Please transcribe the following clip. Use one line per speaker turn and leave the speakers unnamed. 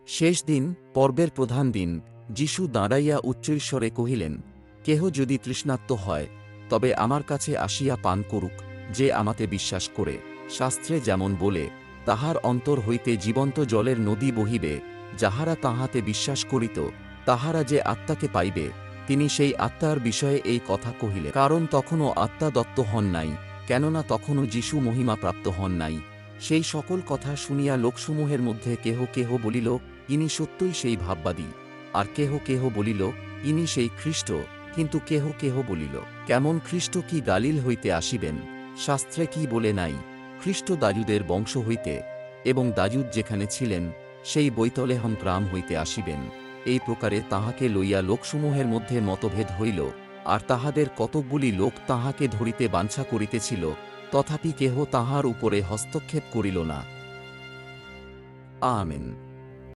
শেষ দিন, পর্বের প্রধান দিন, যীশু দাঁড়াইয়া উচ্চৈঃস্বরে কহিলেন, কেহ যদি তৃষ্ণার্ত হয়, তবে আমার কাছে আসিয়া পান করুক। যে আমাতে বিশ্বাস করে, শাস্ত্রে যেমন বলে, তাহার অন্তর হইতে জীবন্ত জলের নদী বহিবে। যাহারা তাহাতে বিশ্বাস করিত, তাহারা যে আত্মাকে পাইবে, তিনি সেই আত্মার বিষয়ে এই কথা কহিলেন। কারণ তখনও আত্মা দত্ত হন নাই, কেননা তখনও যীশু মহিমা প্রাপ্ত হন নাই। সেই সকল কথা শুনিয়া লোকসমূহের মধ্যে কেহ কেহ বলিল, ইনি সত্যই সেই ভাববাদী। আর কেহ কেহ বলিল, ইনি সেই খ্রিস্ট। কিন্তু কেহ কেহ বলিল, কেমন খ্রিস্ট কি গালিল হইতে আসিবেন? শাস্ত্রে কি বলে নাই, খ্রিস্ট দাজুদের বংশ হইতে, এবং দাজুদ যেখানে ছিলেন, সেই বৈতলেহম গ্রাম হইতে আসিবেন। এই প্রকারে তাহাকে লইয়া লোকসমূহের মধ্যে মতভেদ হইল। আর তাহাদের কতকগুলি লোক তাহাকে ধরিতে বাঞ্ছা করিতেছিল, তথাপি কেহ তাহার উপরে হস্তক্ষেপ করিল না। আমেন।